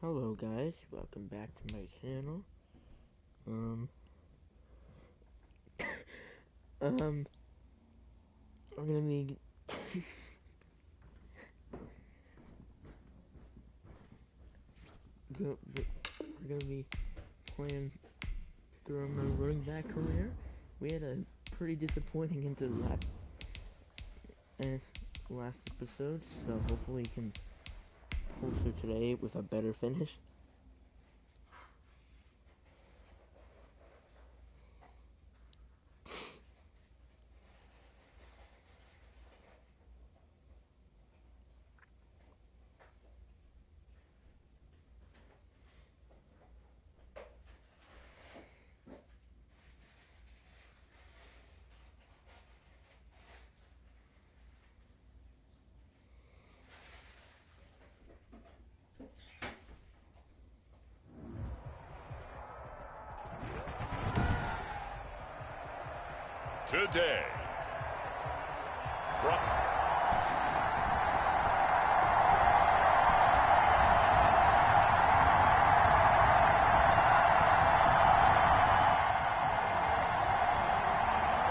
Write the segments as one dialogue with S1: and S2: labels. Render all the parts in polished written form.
S1: Hello guys, welcome back to my channel. We're gonna be we're gonna be playing through my running back career. We had a pretty disappointing into last episode, so hopefully we can pull through today with a better finish.
S2: Today, from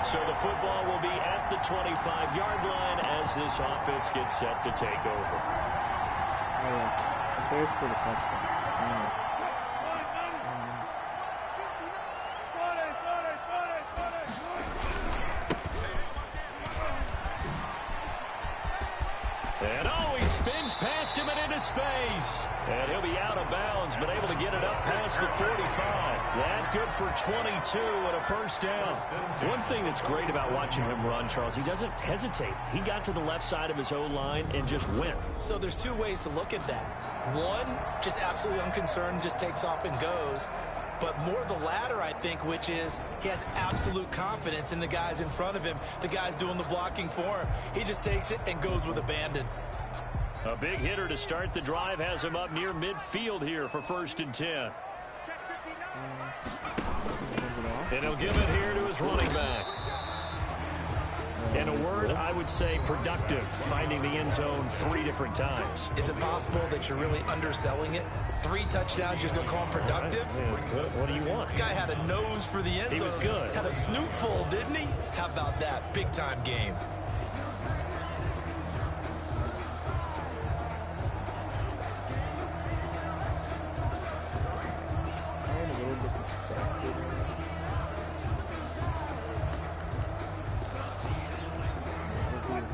S2: so the football will be at the 25-yard line as this offense gets set to take over.
S1: Oh yeah, there's for the touchdown.
S2: And he spins past him and into space. And he'll be out of bounds, but able to get it up past the 45. That good for 22 and a first down. One thing that's great about watching him run, Charles, he doesn't hesitate. He got to the left side of his O-line and just went.
S3: So there's two ways to look at that. One, just absolutely unconcerned, just takes off and goes. But more the latter, I think, which is he has absolute confidence in the guys in front of him, the guys doing the blocking for him. He just takes it and goes with abandon.
S2: A big hitter to start the drive has him up near midfield here for 1st and 10. And he'll give it here to his running back. In a word, I would say productive, finding the end zone 3 different times.
S3: Is it possible that you're really underselling it? 3 touchdowns, just going to call him productive?
S2: What do you want?
S3: This guy had a nose for the end zone.
S2: He was good.
S3: Had a snoot full, didn't he? How about that? Big-time game.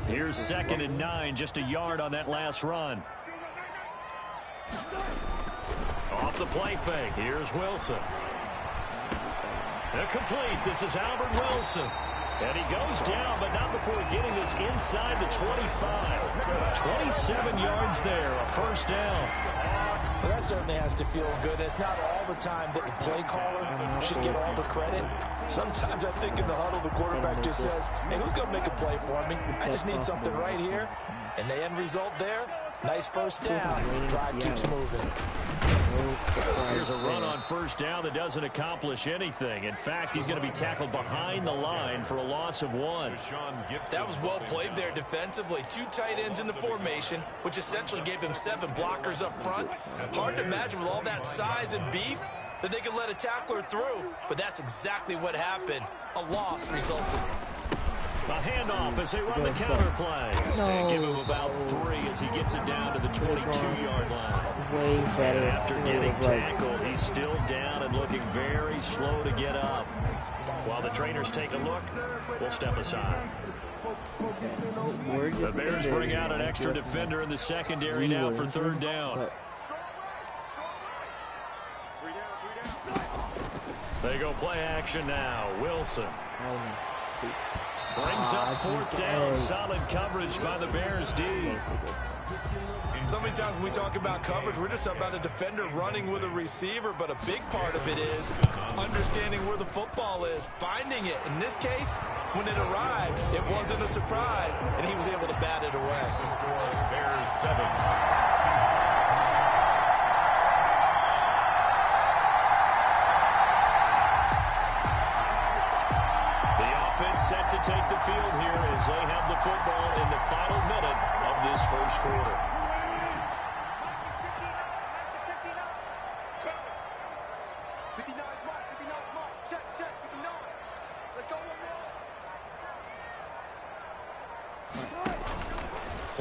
S2: Here's 2nd and 9, just a yard on that last run. Off the play fake, here's Wilson. Complete, this is Albert Wilson. And he goes down, but not before getting this inside the 25. 27 yards there, a first down.
S3: Well, that certainly has to feel good. It's not all the time that the play caller should get all the credit. Sometimes I think in the huddle, the quarterback just says, hey, who's going to make a play for me? I just need something right here. And the end result there, nice first down. Drive keeps moving.
S2: Here's a run on first down that doesn't accomplish anything. In fact, he's going to be tackled behind the line for a loss of 1.
S3: That was well played there defensively. 2 tight ends in the formation, which essentially gave them 7 blockers up front. Hard to imagine with all that size and beef that they could let a tackler through. But that's exactly what happened. A loss resulted.
S2: A handoff as they run the counter play.
S1: No.
S2: They give him about 3 as he gets it down to the 22-yard line.
S1: Way better.
S2: And after getting tackled, he's still down and looking very slow to get up. While the trainers take a look, we'll step aside. The Bears bring out an extra defender in the secondary now for 3rd down. They go play action now. Wilson brings up 4th down. Solid coverage by the Bears D.
S3: So many times when we talk about coverage, we're just about a defender running with a receiver, but a big part of it is understanding where the football is, finding it. In this case, when it arrived, it wasn't a surprise, and he was able to bat it away.
S2: Bears 7. Set to take the field here as they have the football in the final minute of this first quarter.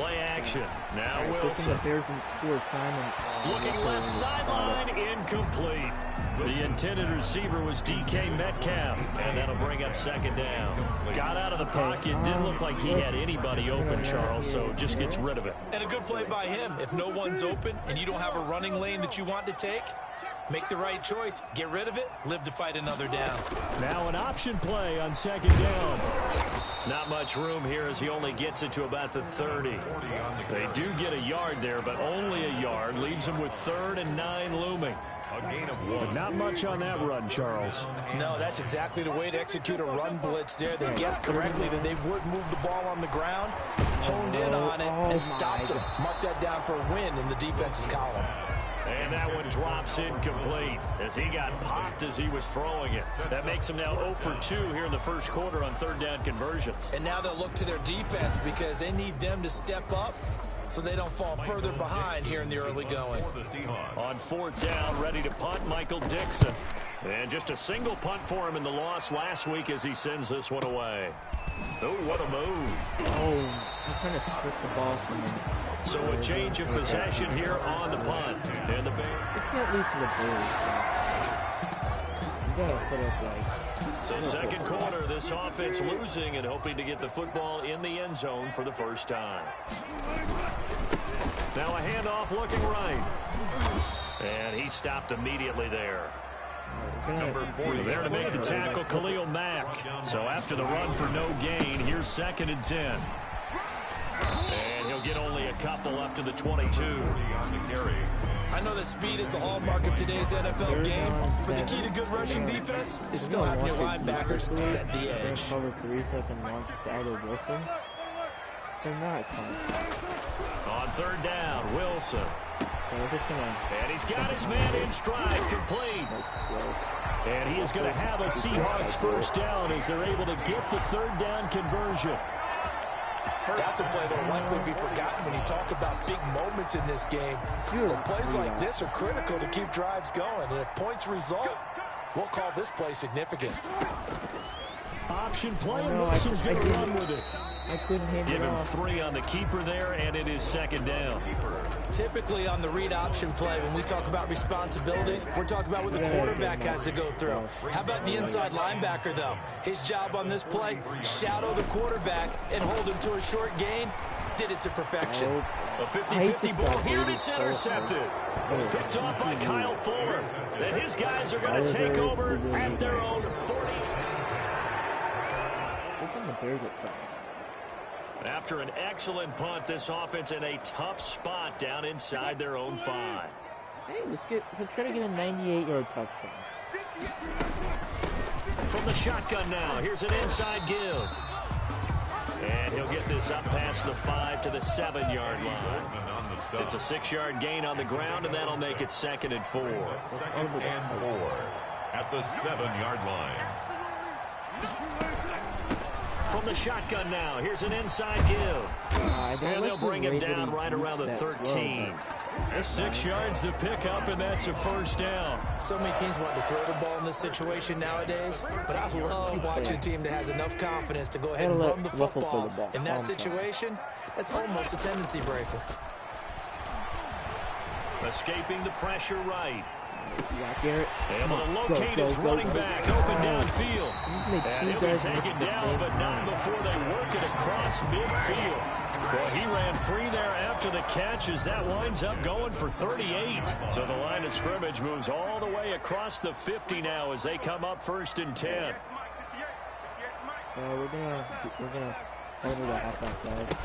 S2: play action. Now
S1: Alright,
S2: Wilson.
S1: the Bears didn't score time and
S2: Looking left sideline, incomplete. The intended receiver was DK Metcalf, and that'll bring up second down. Got out of the pocket, didn't look like he had anybody open, Charles, so just gets rid of it.
S3: And a good play by him. If no one's open and you don't have a running lane that you want to take, make the right choice, get rid of it, live to fight another down.
S2: Now an option play on second down. Not much room here as he only gets it to about the 30. They do get a yard there, but only a yard. Leaves him with 3rd and 9 looming. A gain of 1. But not much on that run, Charles.
S3: No, that's exactly the way to execute a run blitz there. They guessed correctly that they would move the ball on the ground, honed in on it, and stopped him. Mark that down for a win in the defense's column.
S2: And that one drops incomplete as he got popped as he was throwing it. That makes him now 0 for 2 here in the first quarter on 3rd down conversions.
S3: And now they'll look to their defense because they need them to step up so they don't fall further behind here in the early going.
S2: On 4th down, ready to punt, Michael Dixon. And just a single punt for him in the loss last week as he sends this one away. Oh, what a move.
S1: Oh, I'm trying to strip the ball from him.
S2: So a change of possession here on the punt. And the Bears.
S1: It's not lose to the Bears. You gotta put up like.
S2: So second quarter, this offense losing and hoping to get the football in the end zone for the first time. Now a handoff looking right. And he stopped immediately there.
S1: Number 40.
S2: There to make the tackle, Khalil Mack. So after the run for no gain, here's 2nd and 10. And he'll get only a couple up to the 22.
S3: I know that speed is the hallmark of today's NFL game, but the key to good rushing defense is still having your linebackers set the edge.
S1: Cover 3 so I can launch to either Wilson. They're not fun.
S2: On 3rd down, Wilson.
S1: So we're just gonna.
S2: And he's got his man in stride, complete. And he is going to have a Seahawks first down as they're able to get the 3rd down conversion.
S3: That's a play that will likely be forgotten when you talk about big moments in this game. But plays like this are critical to keep drives going. And if points result, we'll call this play significant.
S2: Option play, and Wilson's going to run with it.
S1: I couldn't hand
S2: Give
S1: it
S2: him
S1: off.
S2: 3 on the keeper there, and it is 2nd down.
S3: Typically on the read option play, when we talk about responsibilities, we're talking about what the quarterback has to go through. How about the inside linebacker, though? His job on this play, shadow the quarterback and hold him to a short gain. Did it to perfection.
S2: A 50-50 ball here, and it's intercepted. Picked off by Kyle Fuller. And his guys are going to take over at their own 40. After an excellent punt, this offense in a tough spot down inside their own 5.
S1: Hey, let's try to get a 98-yard touchdown.
S2: From the shotgun now, here's an inside give. And he'll get this up past the 5 to the 7-yard line. It's a 6-yard gain on the ground, and that'll make it 2nd and 4.
S4: 2nd and 4 at the 7-yard line.
S2: From the shotgun now, here's an inside give. And they'll bring him down right around the 13. 6 yards the pickup, and that's a first down.
S3: So many teams want to throw the ball in this situation nowadays, but I love watching a team that has enough confidence to go ahead and run the football. In that situation, that's almost a tendency breaker.
S2: Escaping the pressure right.
S1: Able
S2: to locate his running back open downfield. And he'll be taken down, but not before they work it across midfield. Well, he ran free there after the catch as that winds up going for 38. So the line of scrimmage moves all the way across the 50 now as they come up 1st and 10.
S1: We're gonna order the halfback side.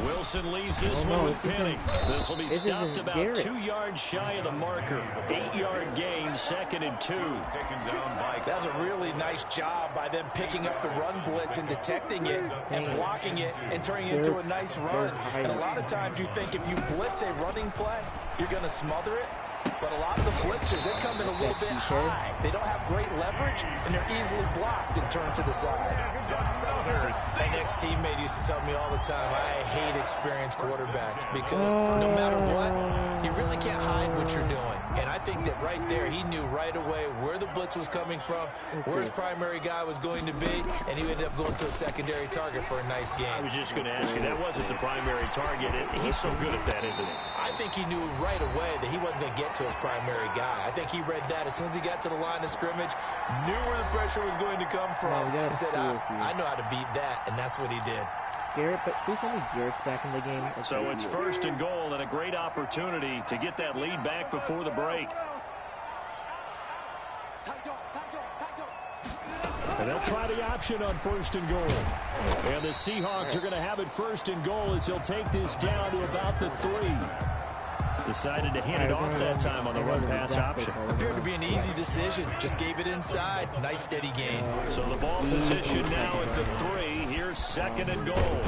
S2: Wilson leaves this one with Penny. This will be stopped about 2 yards shy of the marker. 8-yard gain, 2nd and 2.
S3: That's a really nice job by them picking up the run blitz and detecting it and blocking it and turning it into a nice run. And a lot of times you think if you blitz a running play, you're going to smother it. but a lot of the blitzers, they come in a little bit high. They don't have great leverage, and they're easily blocked and turned to the side. An ex-teammate used to tell me all the time, I hate experienced quarterbacks because no matter what, you really can't hide what you're doing. And I think that right there, he knew right away where the blitz was coming from, where his primary guy was going to be, and he ended up going to a secondary target for a nice game.
S2: I was just going to ask you, that wasn't the primary target. He's so good at that, isn't he?
S3: I think he knew right away that he wasn't going to get to his primary guy. I think he read that as soon as he got to the line of scrimmage, knew where the pressure was going to come from, and said, I know how to beat that, and that's what he did.
S1: Garrett, but please tell me Garrett's back in the game. Okay.
S2: So it's 1st and goal and a great opportunity to get that lead back before the break. And they'll try the option on 1st and goal. And the Seahawks are going to have it 1st and goal as he'll take this down to about the 3. Decided to hand it off that time on the run-pass option.
S3: Appeared to be an easy decision. Just gave it inside. Nice, steady gain.
S2: So the ball position now at the 3. Here's 2nd and goal.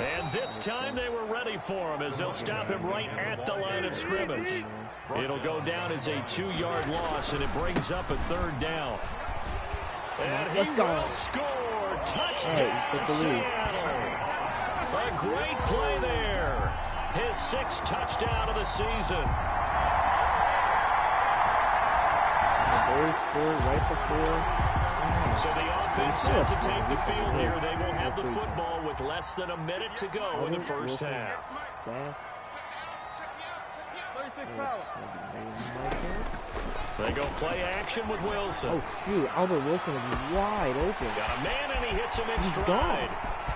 S2: And this time they were ready for him as they'll stop him right at the line of scrimmage. It'll go down as a 2-yard loss, and it brings up a 3rd down. And he will score. Touchdown, Seattle. A great play there. His 6th touchdown of the season.
S1: Bears scored right before.
S2: So the offense set to take the field here. They will have the football with less than a minute to go in the first half. They go play action with Wilson.
S1: Oh, shoot. Albert Wilson is wide open.
S2: Got a man, and he hits him in stride.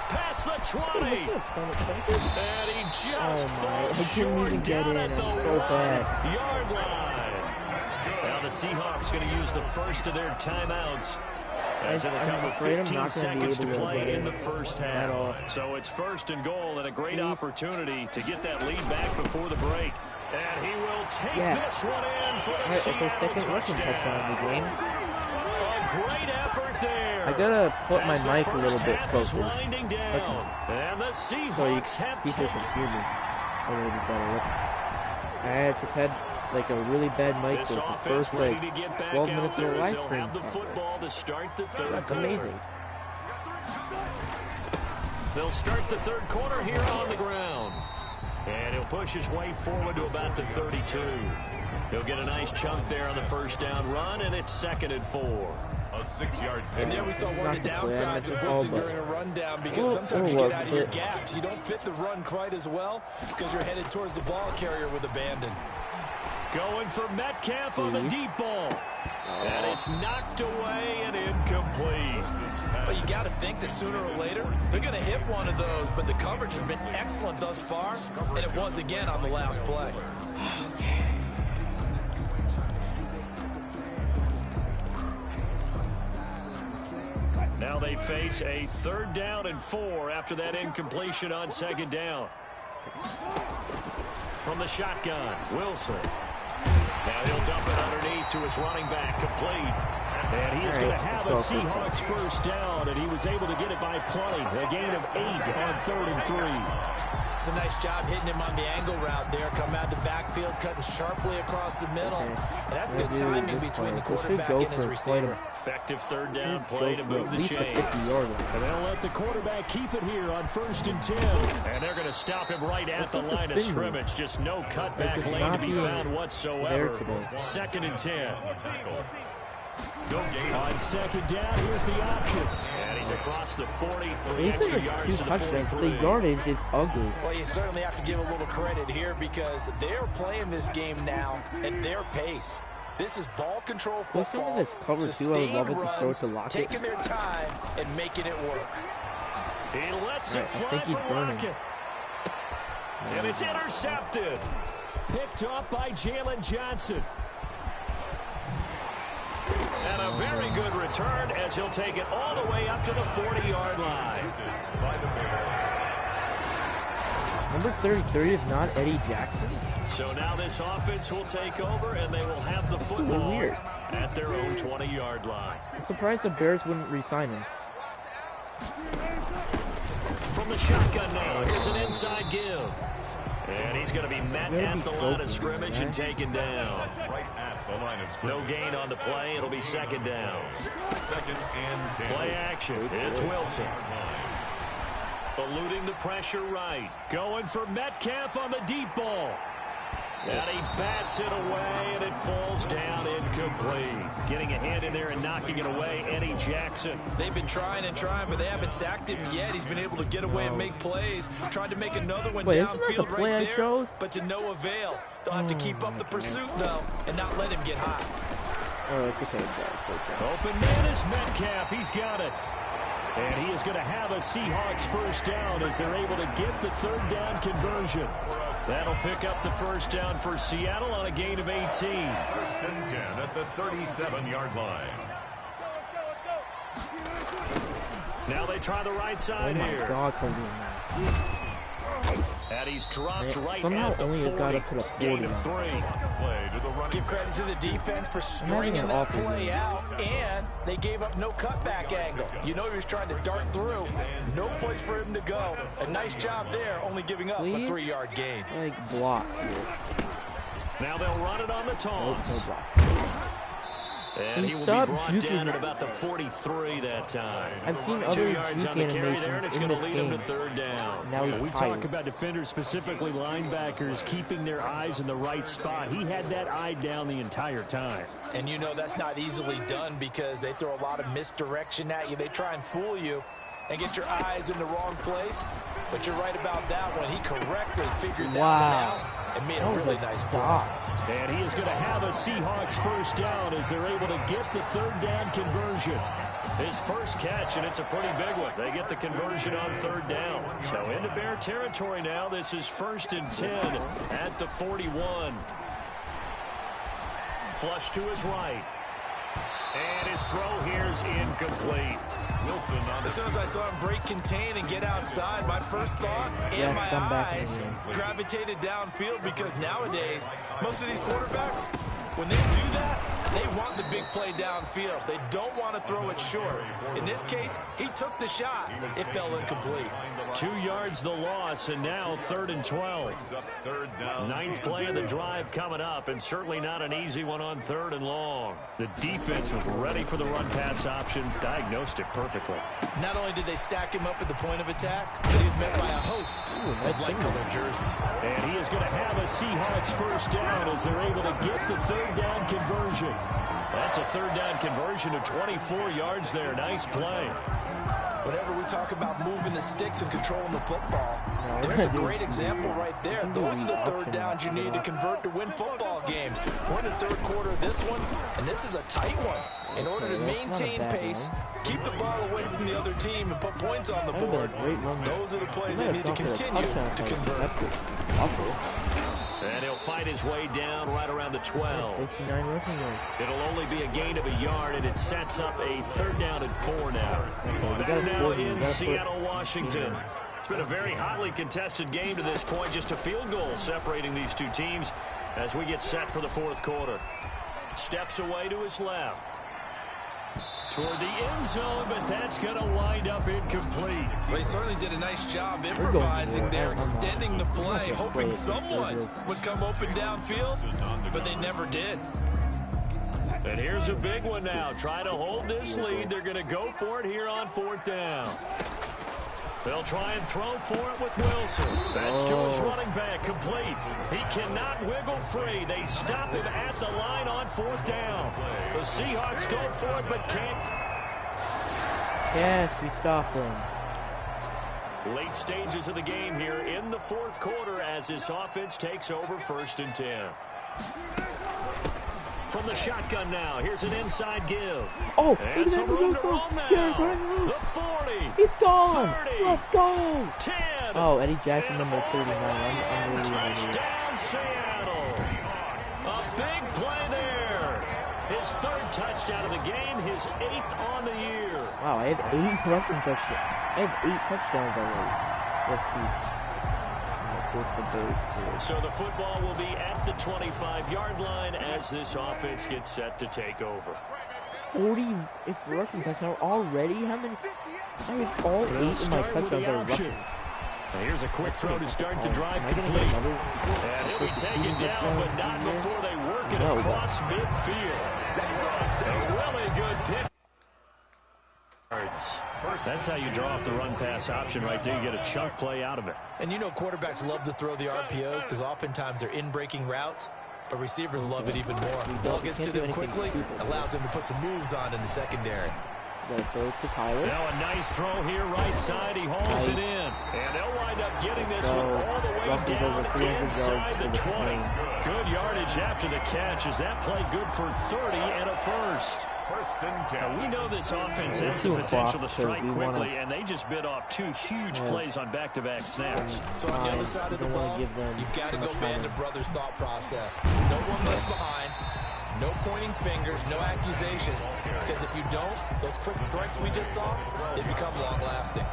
S2: Past the 20. And he just falls short down at the 1-yard line. Now the Seahawks going to use the first of their timeouts as it'll come with 15 seconds to play in the first half. So it's 1st and goal and a great opportunity to get that lead back before the break. And he will take this one in for the Seattle touchdown. A great effort there.
S1: I gotta put my mic a little bit closer.
S2: And the Seahawks have
S1: people can hear me a little bit better. I just had like a really bad mic for the first like 12 minutes of the live stream.
S2: Have the football to start the 3rd
S1: That's
S2: quarter.
S1: amazing.
S2: They'll start the 3rd quarter here on the ground. And he'll push his way forward to about the 32. He'll get a nice chunk there on the 1st down run, and it's 2nd and 4.
S4: A 6-yard pickup.
S3: And there we saw one of the downsides of blitzing during a rundown, because sometimes you get out of your gaps. You don't fit the run quite as well because you're headed towards the ball carrier with abandon.
S2: Going for Metcalf on the deep ball. And it's knocked away and incomplete.
S3: Well, you got to think that sooner or later they're going to hit one of those, but the coverage has been excellent thus far, and it was again on the last play.
S2: Now they face a 3rd down and 4 after that incompletion on 2nd down. From the shotgun, Wilson. Now he'll dump it underneath to his running back, complete. And he is going to have a Seahawks 1st down, and he was able to get it by plenty. A gain of 8 on 3rd and 3.
S3: It's a nice job hitting him on the angle route there. Come out the backfield, cutting sharply across the middle. And that's good timing between the quarterback and his receiver.
S2: Effective 3rd down play to move the chains. And they'll let the quarterback keep it here on 1st and 10. And they're going to stop him right at the line of scrimmage. Just no cutback lane to be found whatsoever. 2nd and 10. On 2nd down, here's the option. And he's across the 43 extra yards to the 43.
S1: The yardage is ugly.
S3: Well, you certainly have to give a little credit here because they're playing this game now at their pace. This is ball control football, sustained runs, taking their time and making it work.
S2: He lets it fly for Rocket. And it's intercepted. Picked up by Jalen Johnson. And a very good return as he'll take it all the way up to the 40-yard line.
S1: Number 33 is not Eddie Jackson.
S2: So now this offense will take over, and they will have the football at their own 20-yard line.
S1: I'm surprised the Bears wouldn't re-sign him.
S2: From the shotgun now, here's an inside give. And he's going to be met at the line of scrimmage and taken down.
S4: Right at the line of scrimmage.
S2: No gain on the play. It'll be second down.
S4: 2nd and 10.
S2: Play action. It's Wilson. Eluding the pressure right. Going for Metcalf on the deep ball. And he bats it away, and it falls down incomplete. Getting a hand in there and knocking it away, Eddie Jackson.
S3: They've been trying and trying, but they haven't sacked him yet. He's been able to get away and make plays. Tried to make another one downfield right there, but to no avail. They'll have to keep up the pursuit, though, and not let him get hot.
S1: Oh, it's okay, guys.
S2: Open man is Metcalf. He's got it. And he is going to have a Seahawks first down as they're able to get the third down conversion. That'll pick up the first down for Seattle on a gain of 18.
S4: 1st and 10 at the 37-yard line.
S2: Now they try the right side here.
S1: God,
S2: and he's dropped right
S1: somehow
S2: at the
S1: only
S2: 40.
S1: Got up to the 40
S2: gain of 3.
S4: Play to the running.
S3: Give credit to the defense for stringing that play out, and they gave up no cutback angle. You know he was trying to dart through. No place for him to go. A nice job there, only giving up a 3-yard gain.
S1: Like block here.
S2: Now they'll run it on the toss.
S1: No block.
S2: And he will be brought down at about the 43 that time.
S1: I've seen other
S2: 2 yards on the carry there, and it's going to lead him to third down.
S1: Now
S2: we talk about defenders, specifically linebackers, keeping their eyes in the right spot. He had that eye down the entire time.
S3: And you know that's not easily done because they throw a lot of misdirection at you. They try and fool you and get your eyes in the wrong place. But you're right about that one. He correctly figured that one out and made a really nice block.
S2: And he is going to have a Seahawks first down as they're able to get the third down conversion. His first catch, and it's a pretty big one. They get the conversion on third down. So into Bear territory now. This is 1st and 10 at the 41. Flush to his right. And his throw here is incomplete.
S4: Wilson on
S3: as soon as I saw him break contain and get outside, my first thought and my eyes gravitated downfield because nowadays, most of these quarterbacks, when they do that, they want the big play downfield. They don't want to throw it short. In this case, he took the shot. It fell incomplete.
S2: 2 yards the loss, and now 3rd and 12. 9th play of the drive coming up, and certainly not an easy one on 3rd and long. The defense was ready for the run-pass option, diagnosed it perfectly.
S3: Not only did they stack him up at the point of attack, but he was met by a host of light-colored jerseys.
S2: And he is going to have a Seahawks first down as they're able to get the third down conversion. That's a third down conversion of 24 yards there. Nice play.
S3: Whenever we talk about moving the sticks and controlling the football, there's a great example right there. Those are the third downs you need to convert to win football games. We're in the third quarter of this one, and this is a tight one. In order to maintain pace, keep the ball away from the other team, and put points on the board, those are the plays they need to continue to convert.
S2: And he'll fight his way down right around the 12. It'll only be a gain of a yard, and it sets up a third down and 4 now. Back now in Seattle, Washington. It's been a very hotly contested game to this point. Just a field goal separating these two teams as we get set for the fourth quarter. Steps away to his left. Toward the end zone, but that's going to wind up incomplete.
S3: Well, he certainly did a nice job improvising there, extending the play, hoping someone would come open downfield, but they never did.
S2: And here's a big one now. Try to hold this lead. They're going to go for it here on 4th down. They'll try and throw for it with Wilson. That's to his running back, complete. He cannot wiggle free. They stop him at the line on 4th down. The Seahawks go for it, but can't.
S1: Yes, we stopped them.
S2: Late stages of the game here in the fourth quarter as this offense takes over 1st and 10. From the shotgun now, here's an inside give.
S1: Oh,
S2: and some room to roam now. The 40.
S1: It's gone.
S2: 30,
S1: Let's go.
S2: 10.
S1: Oh, Eddie Jackson, number 39.
S2: Touchdown, Seattle. A big play there. His 3rd touchdown of the game, his 8th on the year.
S1: Wow, I have 8 rushing touchdowns. I have 8 touchdowns already. Let's see.
S2: So the football will be at the 25-yard line as this offense gets set to take over.
S1: 40 if rushing touchdowns already? How many? I have all 8 of my touchdowns are rushing.
S2: And here's a quick throw to start the drive complete. And he'll be taken down, but not before they work it across midfield. A really good pick. That's how you draw up the run-pass option right there. You get a chunk play out of it.
S3: And you know quarterbacks love to throw the RPOs because oftentimes they're in-breaking routes, but receivers love it even more. Ball gets to them quickly, allows them to put some moves on in the secondary.
S2: Now a nice throw here, right side. He hauls it in. And they'll wind up getting this one all the way down inside the 20. Good yardage after the catch as that play good for 30 and a first. Now, we know this offense has the potential to strike quickly, and they just bit off 2 huge plays on back-to-back snaps.
S3: So on the other side of the ball, you've got to go band of brothers thought process. No one left behind. No pointing fingers, no accusations, because if you don't, those quick strikes we just saw, they become long-lasting.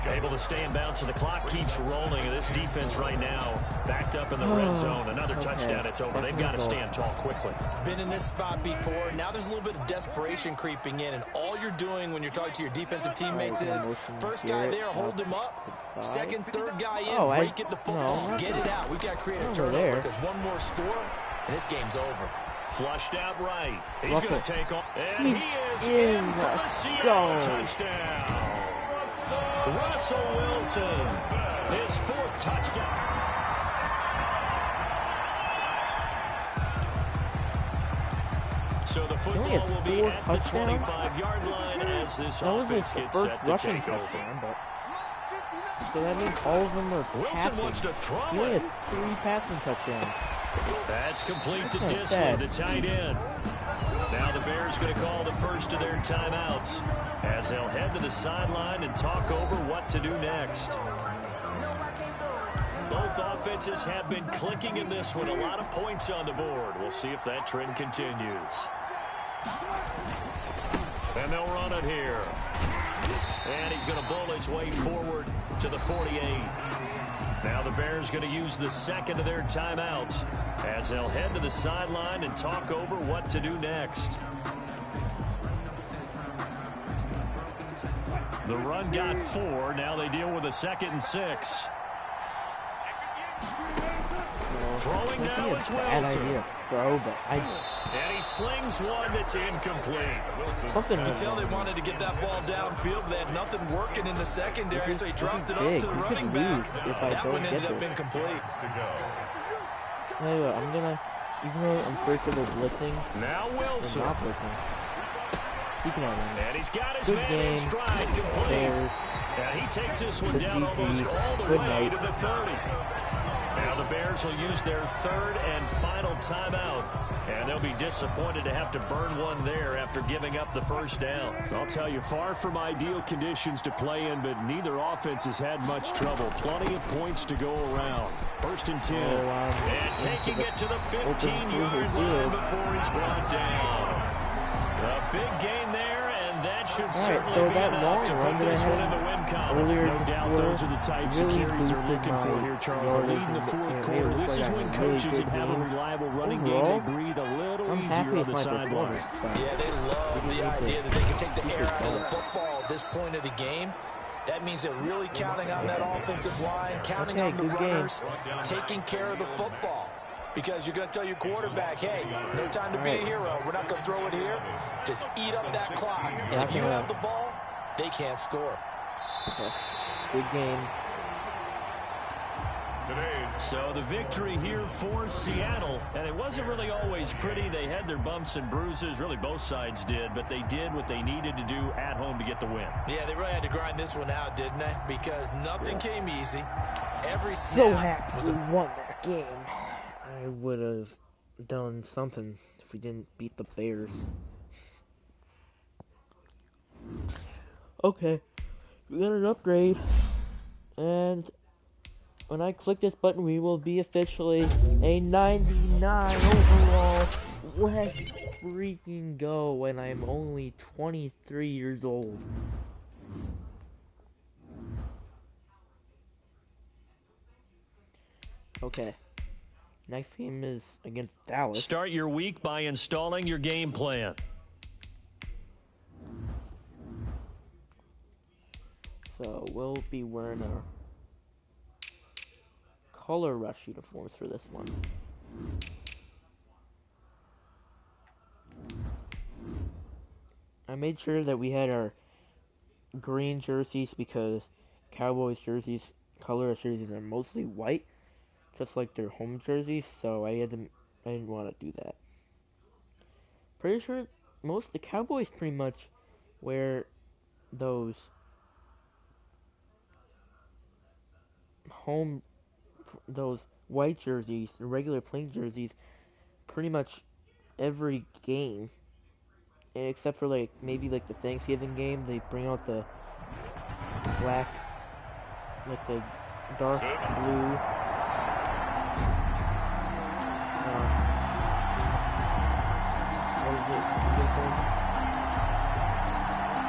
S2: Able to stay in bounds, and the clock keeps rolling. And this defense right now backed up in the red zone. Another touchdown, it's over. They've got to stand tall quickly.
S3: Been in this spot before. Now there's a little bit of desperation creeping in, and all you're doing when you're talking to your defensive teammates is, first guy there, hold him up. Second, third guy in, break it the football. Get it out. We've got to create a turnover because one more score, and this game's over.
S2: Flushed out right. He's going to take off. And he is in for the Seattle touchdown. Russell Wilson, his 4th touchdown. So the football will be at the 25-yard line as this offense gets set to take over.
S1: So that means all of them are passing.
S2: Wilson wants to throw it.
S1: He only has 3 passing touchdowns.
S2: That's complete to Disley, the tight end. Now the Bears going to call the first of their timeouts as they'll head to the sideline and talk over what to do next. Both offenses have been clicking in this one. A lot of points on the board. We'll see if that trend continues. And they'll run it here. And he's going to bowl his way forward to the 48. Now the Bears going to use the second of their timeouts as they'll head to the sideline and talk over what to do next. The run got 4. Now they deal with a 2nd and 6. Throwing now is Wilson. And he slings one that's incomplete.
S3: You can tell they wanted to get that ball downfield, but they had nothing working in the secondary, so he dropped it up to the running back. That one ended up incomplete.
S1: Anyway, I'm gonna, even though I'm first of all blitzing,
S2: now Wilson.
S1: I'm not blitzing. He can outrun.
S2: And he's got his man in stride complete. And he takes this one down almost all the way to the 30. Now the Bears will use their 3rd and final timeout. And they'll be disappointed to have to burn one there after giving up the first down. I'll tell you, far from ideal conditions to play in, but neither offense has had much trouble. Plenty of points to go around. 1st and 10. And taking it to the 15-yard line before he's brought down. A big gain there, and that should certainly be enough to put this one in the win column. No doubt those are the types of carries they're looking for here, Charles. Leading the 4th quarter, this is when coaches that have a reliable running game, they breathe a little easier on the sideline.
S3: Yeah, they love the idea that they can take the air out of the football at this point of the game. That means they're really counting on that offensive line, counting on the runners, taking care of the football. Because you're going to tell your quarterback, hey, no time to be a hero. We're not going to throw it here. Just eat up that clock. And if you have the ball, they can't score.
S1: Okay. Good game.
S2: So the victory here for Seattle, and it wasn't really always pretty. They had their bumps and bruises, really both sides did, but they did what they needed to do at home to get the win.
S3: Yeah, they really had to grind this one out, didn't they? Because nothing came easy. Every snap
S1: so happy we won that game. I would have done something if we didn't beat the Bears. Okay, we got an upgrade, and when I click this button, we will be officially a 99 overall. Let's freaking go, and I'm only 23 years old. Okay. Next game is against Dallas.
S2: Start your week by installing your game plan.
S1: So we'll be wearing our color rush uniforms for this one. I made sure that we had our green jerseys because Cowboys jerseys, color jerseys are mostly white, just like their home jerseys, so I didn't want to do that. Pretty sure most of the Cowboys pretty much wear those white jerseys, the regular plain jerseys, pretty much every game, except for like maybe like the Thanksgiving game. They bring out the black, like the dark blue.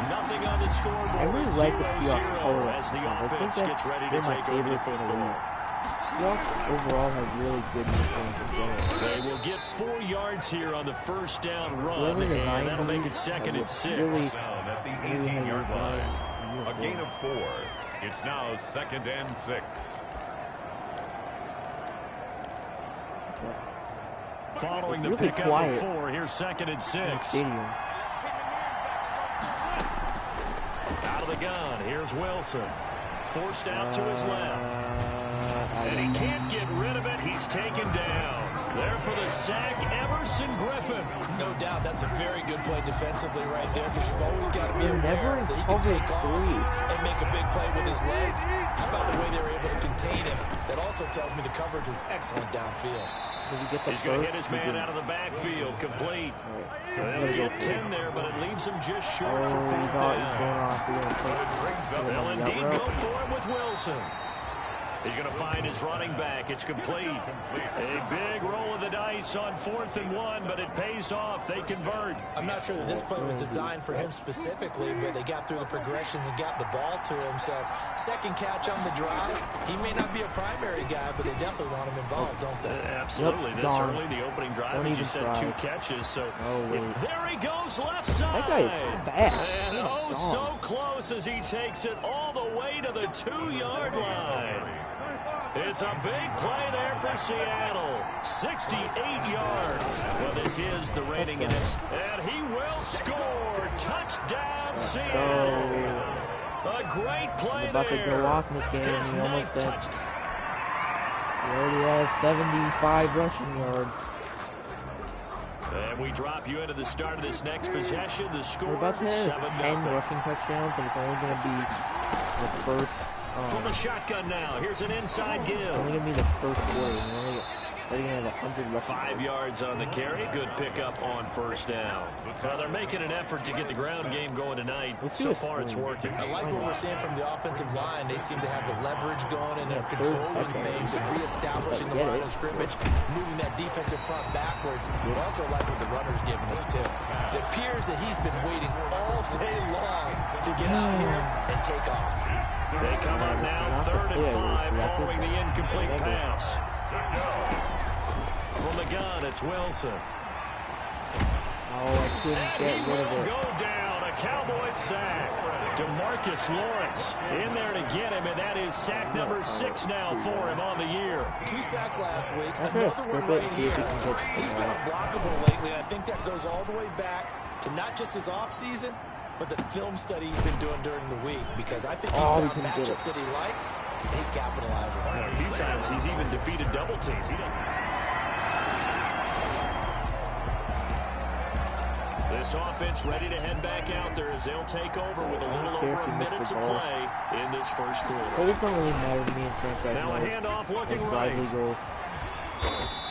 S2: Nothing on the scoreboard.
S1: I really like the Seahawks color
S2: as the offense gets ready to
S1: they're my
S2: take over the
S1: favorite thing in the
S2: football.
S1: league. Seahawks overall have really good uniforms as well.
S2: They will get 4 yards here on the first down run,
S1: Whoever
S2: and
S1: designed
S2: that'll make it
S1: these
S2: second and
S1: has
S2: 6.
S1: really-
S4: Down at the
S1: really
S4: 18-yard
S1: has
S4: line.
S1: designed
S4: A gain of
S1: uniforms.
S4: 4. It's now 2nd and 6.
S2: Following
S1: It's
S2: the
S1: really
S2: pickup
S1: quiet
S2: of 4, here's second and 6.
S1: Stadium.
S2: Out of the gun, here's Wilson. Forced out to his left. And he can't get rid of it. He's taken down. There for the sack, Emerson Griffin.
S3: No doubt that's a very good play defensively right there because you've always got to be
S1: They're never
S3: aware
S1: in
S3: that he can
S1: cover
S3: take off
S1: 3.
S3: and make a big play with his legs. How about the way they were able to contain him? That also tells me the coverage was excellent downfield.
S1: Did he get the
S2: He's going to
S1: first?
S2: hit his
S1: He
S2: man
S1: didn't.
S2: out of the backfield, complete.
S1: Alright.
S2: They'll
S1: Gotta go
S2: get
S1: for it.
S2: 10 there, but it leaves him just
S1: Oh,
S2: short for
S1: he's
S2: 4th
S1: going
S2: down.
S1: off. He's going to
S2: They'll
S1: on the
S2: indeed
S1: out
S2: go
S1: route.
S2: for him with Wilson. He's going to find his running back. It's complete. A big roll of the dice on 4th and 1, but it pays off. They convert.
S3: I'm not sure that this play was designed for him specifically, but they got through the progressions and got the ball to him. So, second catch on the drive. He may not be a primary guy, but they definitely want him involved, don't they?
S2: Absolutely.
S1: Yep,
S2: This
S1: darn.
S2: early, the opening drive,
S1: Don't
S2: he
S1: even
S2: just had
S1: try.
S2: 2 catches. So
S1: Oh, wait.
S2: there he goes, left side.
S1: That guy is fast.
S2: And
S1: Oh, my
S2: oh,
S1: God.
S2: so close as he takes it all the way to the 2-yard line. It's a big play there for Seattle. 68 yards. Well, this is the reigning and he will score. Touchdown, Seattle. A great play
S1: He's about to
S2: there.
S1: go off in this game.
S2: His
S1: He almost
S2: ninth
S1: did.
S2: touchdown.
S1: He already has 75 rushing yards.
S2: And we drop you into the start of this next possession. The
S1: We're
S2: score,
S1: about to have 10
S2: 7-0.
S1: rushing touchdowns, and it's only going to be the first.
S2: From the shotgun now, here's an inside
S1: It's
S2: give.
S1: only going to be the first quarter. They're going to have 100 rushing
S2: 5 yards on the carry. Good pickup on first down. Well, they're making an effort to get the ground game going tonight.
S1: Let's do
S2: So
S1: a
S2: far, it's
S1: scoring.
S2: working.
S3: I like what we're seeing from the offensive line. They seem to have the leverage going and they're controlling things and reestablishing the line of scrimmage, moving that defensive front backwards. I also like what the runner's giving us, too. It appears that he's been waiting all day long to get out here and take off.
S2: They come up now, 3rd and 5, following the incomplete pass. From the gun, it's Wilson.
S1: Oh, I couldn't
S2: And
S1: get
S2: he
S1: rid of
S2: will
S1: it.
S2: go down. A Cowboy sack. DeMarcus Lawrence in there to get him, and that is sack number 6 now for him on the year.
S3: 2 sacks last week,
S1: That's
S3: another
S1: it.
S3: one
S1: Flip it
S3: right
S1: and see if
S3: here.
S1: he can get
S3: He's been unblockable lately, and I think that goes all the way back to not just his offseason, but the film study he's been doing during the week, because I think he's
S1: Oh, he
S3: found
S1: couldn't get it.
S3: matchups that he likes, and he's capitalizing.
S2: A few times he's even defeated double teams. He doesn't. This offense ready to head back out there as they'll take over with a little over a minute to play in this first quarter.
S1: Goals don't really matter to me in franchise
S2: Now a
S1: mode.
S2: handoff looking
S1: Like
S2: right.
S1: lively goals.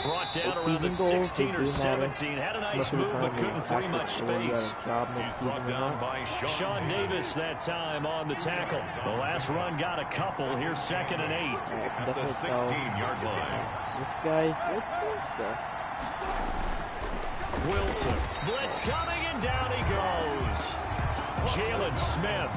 S2: Brought down
S1: The
S2: around the
S1: season goals,
S2: 16
S1: they
S2: or
S1: do matter.
S2: 17. Had a nice
S1: Most of the
S2: move,
S1: time
S2: but
S1: they
S2: couldn't free
S1: have
S2: much
S1: to- whether you
S2: space.
S1: got a job next
S4: He's
S1: season
S4: brought
S1: or
S4: down
S1: not.
S4: by
S2: Sean Davis that time on the tackle. The last run got a couple. Here's 2nd and 8.
S1: I can
S4: at the
S1: definitely tell
S4: 16-yard line.
S1: this guy, what's this?
S2: Wilson. Blitz coming, and down he goes. Jalen Smith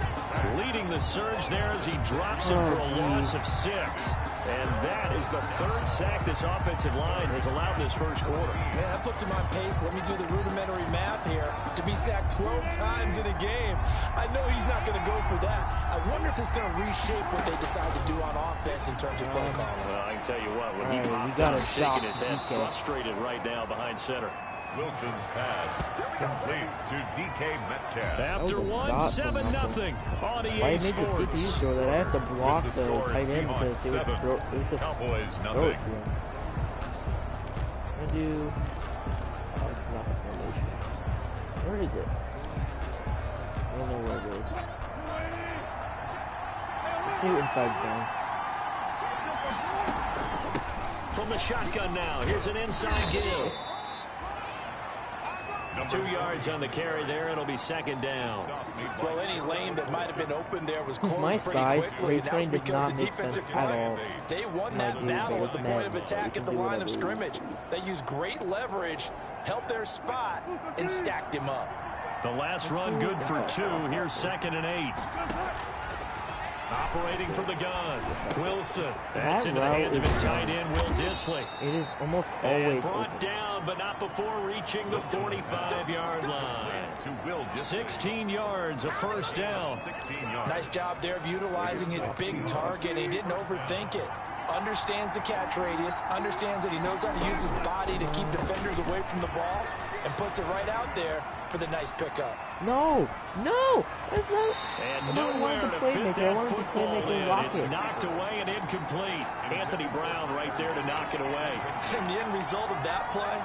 S2: leading the surge there as he drops him for a loss of 6. And that is the 3rd sack this offensive line has allowed this first quarter.
S3: Man, that puts him on pace. Let me do the rudimentary math here. To be sacked 12 times in a game, I know he's not going to go for that. I wonder if it's going to reshape what they decide to do on offense in terms of play calling.
S2: Well, I tell you what, when he
S1: Alright, we
S2: popped
S1: gotta
S2: out,
S1: stop
S2: shaking his head,
S1: DK.
S2: frustrated right now behind center.
S4: Wilson's pass complete to DK Metcalf.
S2: After
S1: That was a
S2: one,
S1: dot for
S2: 7-0
S1: nothing.
S2: on
S1: Why
S2: EA
S1: make the
S2: Sports.
S1: CPU throw that? I have to block
S4: With
S1: the
S4: the score,
S1: tight end
S4: Seahawks
S1: because they would
S4: 7,
S1: throw, they would just
S4: Cowboys
S1: throw it
S4: nothing.
S1: to him. I'm gonna do... Oh, it's not a formation. Where is it? I don't know where it is. Let's do inside zone.
S2: From the shotgun now, here's an inside give. 2 yards on the carry there. It'll be second down.
S3: Well, any lane that might have been open there was closed
S1: My
S3: pretty
S1: size,
S3: quickly. And that was
S1: retrain did
S3: because
S1: not
S3: the
S1: make sense
S3: defensive
S1: at all.
S3: front, they won
S1: My
S3: that
S1: dude,
S3: battle
S1: but
S3: at the
S1: it's
S3: point of
S1: Madden, so
S3: attack
S1: you
S3: at
S1: can
S3: the
S1: do
S3: line
S1: whatever
S3: of
S1: you
S3: scrimmage. They used great leverage, held their spot, and stacked him up.
S2: The last run good for 2. Here's 2nd and 8. Operating from the gun, Wilson. That's
S1: That
S2: into the hands of
S1: route
S2: his
S1: is
S2: tight end, Will Dissly.
S1: It is almost
S2: And
S1: always
S2: brought
S1: open.
S2: down, but not before reaching the 45-yard line.
S4: To Will Dissly.
S2: 16 yards, a first down.
S4: 16 yards.
S3: Nice job there of utilizing his big target. He didn't overthink it. Understands the catch radius, understands that he knows how to use his body to keep defenders away from the ball, and puts it right out there for the nice pickup.
S1: No! No! That's not...
S2: And
S1: I don't want
S2: nowhere
S1: the
S2: to
S1: playmaker.
S2: fit
S1: I
S2: that
S1: wanted the
S2: football
S1: playmaker
S2: in.
S1: lock
S2: It's
S1: it.
S2: knocked away and incomplete. Anthony Brown right there to knock it away.
S3: And the end result of that play,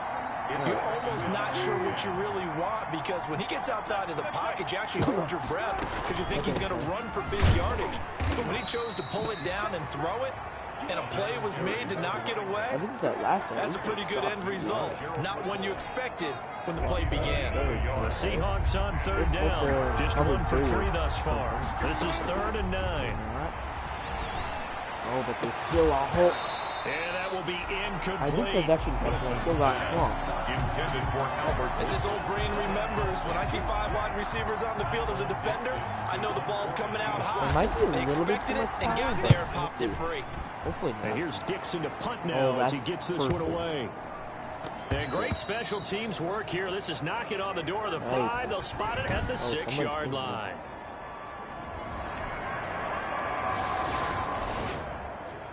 S3: you're almost not sure what you really want, because when he gets outside of the pocket, you actually hold your breath because you think he's going to run for big yardage. But when he chose to pull it down and throw it, and a play was made to knock it
S1: I
S3: away,
S1: think that last one.
S3: that's a pretty good end result. Not one you expected when the play began.
S2: The Seahawks on 3rd down. Just 1 for 3 thus far. This is 3rd and 9.
S1: Oh, but there's still a whole...
S2: And that will be
S1: I think the
S2: incomplete.
S1: veteran touchdown still got clocked.
S4: Intended for Albert.
S3: As this old brain remembers, when I see 5 wide receivers on the field as a defender, I know the ball's coming out
S1: It might
S3: high.
S1: be a
S3: They
S1: little bit
S3: expected
S1: too
S3: it
S1: much
S3: and
S1: time,
S3: got
S1: but
S3: there and popped it free.
S1: Hopefully not.
S2: And here's Dixon to punt
S1: Oh,
S2: now as he
S1: that's
S2: gets this one
S1: perfect.
S2: away. And great special teams work here. This is knocking on the door of the 5. They'll spot it at the 6-yard line.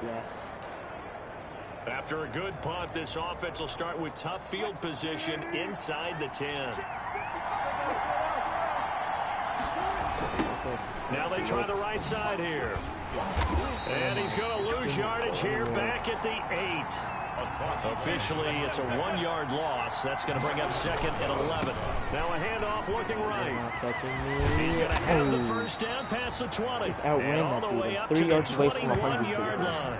S1: Yes.
S2: After a good punt, this offense will start with tough field position inside the 10. Now they try the right side here. And he's going to lose yardage here back at the 8. Officially, it's a 1-yard loss. That's going to bring up 2nd and 11. Now a handoff looking right. He's going to have the first down past the 20. And all the way up to the 21-yard line.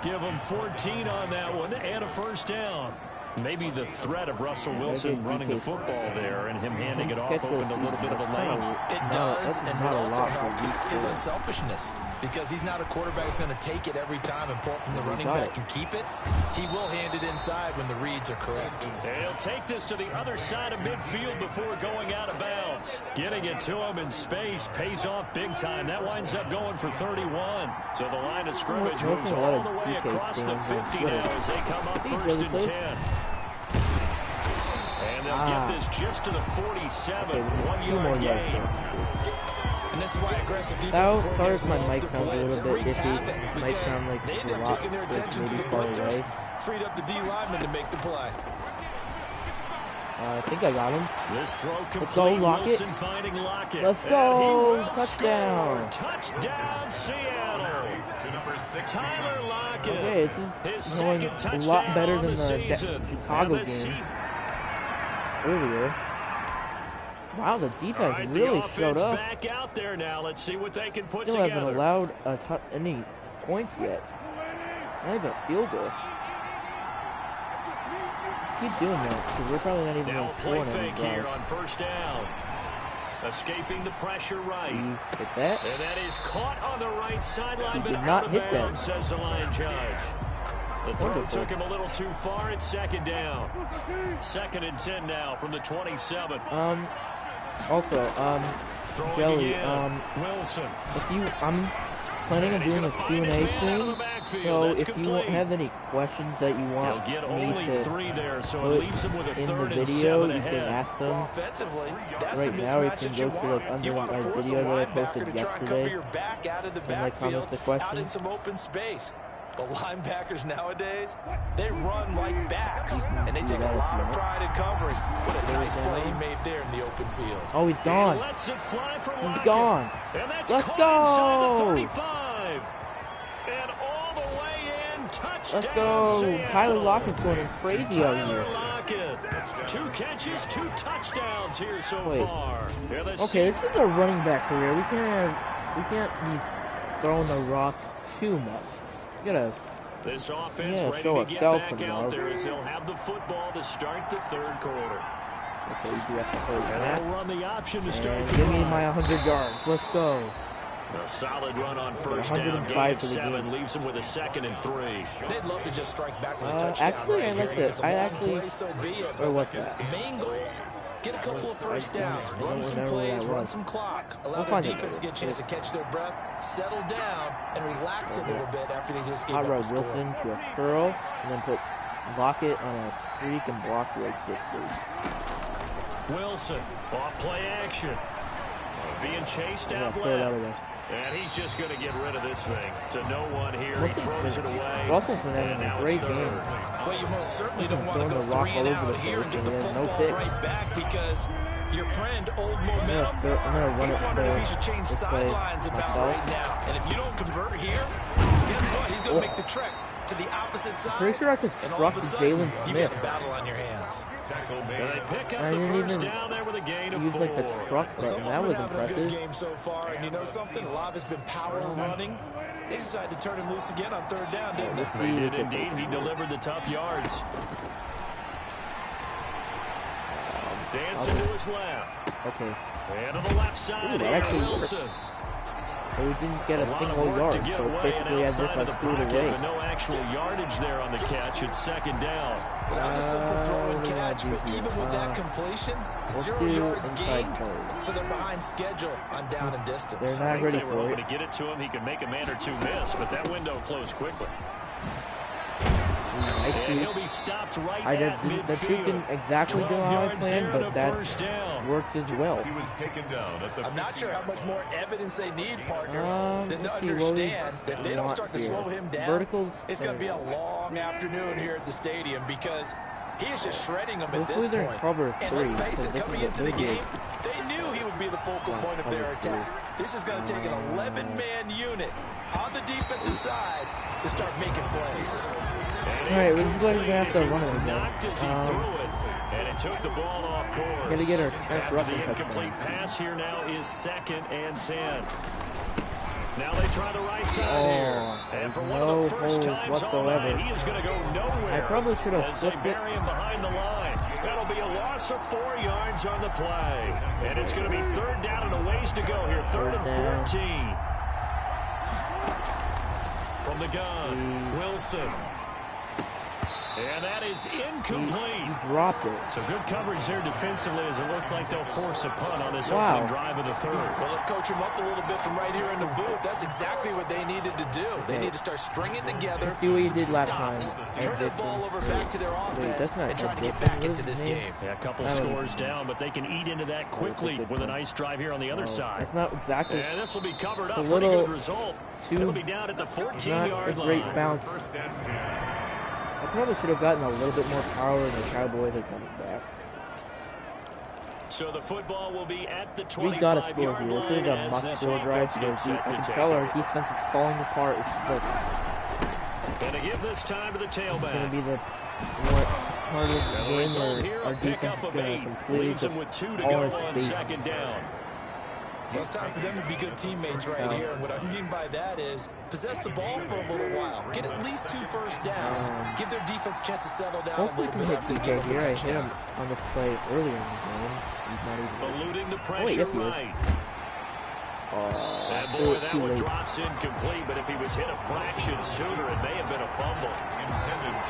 S2: Give him 14 on that one and a first down. Maybe the threat of Russell Wilson running the football there and him handing it off opened a little bit of a lane.
S3: It does, and what also helps is
S1: on.
S3: unselfishness. Because he's not a quarterback who's going to take it every time and pull it from the running back and keep it. He will hand it inside when the reads are correct.
S2: And he'll take this to the other side of midfield before going out of bounds. Getting it to him in space pays off big time. That winds up going for 31. So the line of scrimmage moves all the way across the 50 now as they come up 1st and 10. And they'll get this just to the 47. 1-yard gain.
S3: And this is why aggressive defensive
S1: Sorry
S3: coordinators
S1: if my
S3: love
S1: mic
S3: to
S1: sounds a
S3: blitz.
S1: little
S3: It
S1: bit
S3: wreaks
S1: iffy.
S3: havoc
S1: Might
S3: because
S1: sound like
S3: they end
S1: a
S3: up
S1: lot,
S3: taking their
S1: like
S3: attention to the
S1: maybe far
S3: blitzers,
S1: away.
S3: freed up the D lineman to make the play.
S1: I think I got him.
S2: This throw complete.
S1: Let's go, Lockett.
S2: Wilson finding Lockett.
S1: Let's
S2: And
S1: go.
S2: he will
S1: Touchdown.
S2: score. Touchdown, Seattle.
S4: To number 6.
S2: Tyler Lockett.
S1: Okay,
S2: His
S1: this is going
S2: second
S1: a
S2: touchdown
S1: lot better
S2: on
S1: than
S2: the
S1: the
S2: season.
S1: Chicago
S2: And the
S1: game earlier. Wow, the
S2: All
S1: defense
S2: right, the
S1: really
S2: offense
S1: showed up.
S2: back out there now. Let's see what they can put
S1: Still haven't
S2: together.
S1: allowed any points yet. Not even a field goal. Keep doing that, because we're probably not even
S2: Now
S1: going to
S2: play
S1: score any
S2: fake here
S1: drive.
S2: on 1st down. Escaping the pressure right.
S1: Please hit that.
S2: And that is caught on the right sideline,
S1: He
S2: but
S1: did
S2: out
S1: not
S2: of
S1: hit that.
S2: bounds, says the line judge. The throw
S1: Wonderful.
S2: took him a little too far. It's 2nd down. 2nd and 10 now from the 27.
S1: Also,
S2: Throwing
S1: Jelly,
S2: again. Wilson.
S1: if you, I'm planning on
S2: And he's
S1: doing a
S2: gonna find his
S1: Q&A
S2: man out of the
S1: soon,
S2: backfield.
S1: so
S2: That's
S1: if you
S2: complete.
S1: have any questions that you
S2: He'll
S1: want
S2: get
S1: me
S2: only
S1: to
S2: 3 there, so it
S1: put
S2: leaves him with a
S1: in
S2: 3rd
S1: the
S2: and
S1: video,
S2: 7
S1: you can
S2: ahead.
S1: ask them.
S3: Offensively, that's
S1: Right
S3: the
S1: now, you
S3: mismatch
S1: can
S3: that you
S1: go to,
S3: want.
S1: like,
S3: You want to
S1: under my
S3: force a
S1: video that I
S3: linebacker
S1: posted
S3: to try and cover
S1: yesterday,
S3: your back out of the
S1: and, like, comment
S3: backfield,
S1: the question.
S3: out in some open space. The linebackers nowadays, they run like backs, and they take a lot of pride in covering. What a nice play he made there in the open field.
S1: Oh, he's gone.
S2: He lets it fly for
S1: He's
S2: Lockett.
S1: gone.
S2: And that's
S1: Let's
S2: caught inside
S1: go.
S2: the 35. And all the way in, touchdown.
S1: Let's go.
S2: Seattle.
S1: Tyler Lockett's going crazy out
S2: Tyler
S1: here.
S2: Lockett. 2 catches, 2 touchdowns here so far.
S1: Okay, this is a running back career. We can't be throwing the rock too much. We gotta.
S2: This offense
S1: Yeah,
S2: ready
S1: show
S2: to get
S1: itself
S2: back
S1: some
S2: out
S1: love.
S2: there as they'll have the football to start the third quarter.
S1: Okay, we do have to play
S2: And
S1: that.
S2: they'll run the option to start
S1: And
S2: the
S1: give me
S2: drive.
S1: my 100 yards. Let's go.
S2: A solid run on first down.
S1: 105
S2: Gain of
S1: for the
S2: 7
S1: game.
S2: leaves them with a 2nd and 3.
S3: They'd love to just strike back with a touchdown
S1: Actually,
S3: right
S1: I
S3: here.
S1: like
S3: And if
S1: it.
S3: it's a
S1: I
S3: long
S1: actually.
S3: play, so be it.
S1: Or what's that?
S3: The main goal, get a couple of first downs,
S1: I
S3: run
S1: don't
S3: some
S1: remember what
S3: plays,
S1: that
S3: run
S1: was.
S3: some clock, allow
S1: We'll
S3: their
S1: find it
S3: defense to
S1: later.
S3: get a chance to catch their breath, settle down, and relax a little bit after they just gave
S1: Hot
S3: up
S1: Rod
S3: a score.
S1: Wilson to a curl, and then put Lockett on a streak and block Woods this week.
S2: Wilson, off play action. Being chased
S1: I'm
S2: out
S1: gonna throw that
S2: left.
S1: away.
S2: And he's just going to get rid of this thing. To no one here. He
S1: Wilson's
S2: throws it
S1: been-
S2: away.
S1: Wilson's been
S2: And
S1: having a
S2: now
S1: great
S2: it's third.
S1: game.
S3: Well, you most certainly don't want to
S1: throwing
S3: go
S1: the rock
S3: 3
S1: all
S3: and
S1: over
S3: out
S1: the
S3: here and
S1: place,
S3: get the
S1: and he has no
S3: football
S1: picks.
S3: right back because your friend, old momentum,
S1: I'm gonna run
S3: he's
S1: it
S3: wondering if he
S1: there.
S3: should change
S1: This play
S3: sidelines about
S1: myself.
S3: right now. And if you don't convert here, guess what? He's going to make the trek to the opposite side.
S1: Pretty sure I just
S3: and all of a
S1: trucked
S3: sudden,
S1: Jalen
S3: you've
S1: Smith.
S3: got a battle on your hands.
S4: Tackle
S2: And
S4: made.
S2: they pick up
S1: I
S2: the
S1: didn't
S2: first
S1: even
S2: down there with a gain of
S1: use
S2: 4.
S1: like the truck button.
S3: Someone's
S1: That
S3: been
S1: was
S3: having a good
S1: impressive.
S3: game so far, and you know something? A lot of it's been power running. They decided to turn him loose again on 3rd down, didn't
S1: Let's
S3: they?
S2: They
S1: see
S2: did
S1: if
S2: indeed. He delivered the tough yards. Dancing to his left.
S1: Okay.
S2: And to the left side
S1: Ooh, that
S2: here,
S1: actually worked.
S2: Wilson.
S1: So we didn't get a
S2: lot of
S1: single
S2: work
S1: yard,
S2: to get
S1: so
S2: away
S1: it's
S2: and
S1: basically as if
S2: outside
S1: I
S2: of the
S1: threw it
S2: pocket,
S1: away.
S2: but no actual yardage there on the catch. It's 2nd down.
S3: That was a simple throw and
S1: what do I
S3: catch,
S1: do
S3: but
S1: here?
S3: even with that completion,
S1: Let's
S3: 0
S1: do
S3: yards
S1: inside
S3: gained,
S1: play.
S3: so they're behind schedule on down and distance.
S1: They're
S2: I
S1: not
S2: think
S1: ready
S2: they were
S1: for
S2: hoping
S1: it.
S2: to get it to him. He could make a man or two miss, but that window closed quickly.
S1: Nice
S2: And
S1: shoot.
S2: he'll be stopped right
S1: I
S2: at
S1: did, the shoot
S2: midfield.
S1: didn't exactly go
S2: 12
S1: how I
S2: yards there
S1: planned,
S2: and
S1: but
S2: a
S1: that
S2: first down.
S1: worked as well.
S4: He was taken down at the
S3: I'm not sure how much more evidence they need, partner, than to
S1: Let's see, what we
S3: understand that if they don't
S1: want
S3: start to
S1: here.
S3: slow him down,
S1: Verticals.
S3: it's going to be a long afternoon here at the stadium because he is just shredding them at this
S1: Hopefully they're in
S3: point.
S1: cover
S3: And let's
S1: 3,
S3: face it,
S1: because
S3: coming
S1: this
S3: into
S1: is
S3: the
S1: a big
S3: game, they knew he would be the focal point of their
S1: cover
S3: attack. This is going to take an 11-man unit on the defensive side to start making plays.
S1: Alright, we're just going to have to
S2: He
S1: run
S2: was
S1: it again.
S2: knocked as he threw it, and it took the ball off course.
S1: Gotta get our
S2: After
S1: rushing
S2: the incomplete
S1: touchdown.
S2: pass here now is 2nd and 10. Now they try the right side
S1: Oh,
S2: here. And for one
S1: no
S2: of the first
S1: holes
S2: times all
S1: whatsoever.
S2: night, he is going to go nowhere.
S1: I probably should have
S2: as they
S1: flipped it.
S2: bury him behind the line. That'll be a loss of 4 yards on the play. And it's going to be 3rd down and a ways to go here. 3rd and 14. From the gun, Wilson. And that is incomplete.
S1: He dropped it.
S2: So good coverage there defensively as it looks like they'll force a punt on this
S1: Wow.
S2: opening drive of the 3rd.
S3: Well, let's coach him up a little bit from right here in the booth. That's exactly what they needed to do. They need to start stringing together
S1: See what he
S3: some
S1: did last time.
S3: stops, turn the ball over back to their offense,
S1: that's not
S3: and try to get
S1: Edgerton.
S3: back into this
S1: What is his
S3: game.
S2: Yeah, a couple
S1: That was-
S2: scores down, but they can eat into that quickly with a nice drive here on the other side.
S1: It's not exactly
S2: And this will be covered up.
S1: a
S2: Pretty
S1: little
S2: good result.
S1: too-
S2: It'll be down at the
S1: not a
S2: 14-yard
S1: great
S2: line.
S1: bounce.
S4: first and 10.
S1: I probably should have gotten a little bit more power in the Cowboys are coming back.
S2: So the football will be at the
S1: We gotta score
S2: 25-yard
S1: here.
S2: line
S1: This is a
S2: as this
S1: must-score drive
S2: offense gets
S1: because I
S2: set to
S1: can
S2: take
S1: tell our
S2: over.
S1: defense is falling apart. It's
S2: And to give this time to the
S1: going to
S2: tailback.
S1: be the hardest
S2: And the
S1: game
S2: result here,
S1: where
S2: a
S1: our defense
S2: pickup
S1: is
S2: of
S1: going
S2: 8
S1: to completely
S2: leaves them with 2 to
S1: all
S2: go
S1: our
S2: on
S1: space.
S2: 2nd down.
S3: Well, it's time for them to be good teammates right here. And what I mean by that is possess the ball for a little while. Get at least 2 first downs. Give their defense a chance to settle down a
S1: Hopefully
S3: little
S1: we
S3: bit
S1: can
S3: after
S1: hit
S3: they give
S1: DK
S3: up a
S1: here. I hit
S3: touchdown.
S1: him on this play earlier in the game. He's not even...
S2: Eluding the
S1: wait,
S2: pressure
S1: yes, he is.
S2: right.
S1: Oh,
S2: And
S1: threw
S2: boy,
S1: it
S2: that
S1: too
S2: one
S1: late.
S2: drops incomplete, but if he was hit a fraction sooner, it may have been a fumble.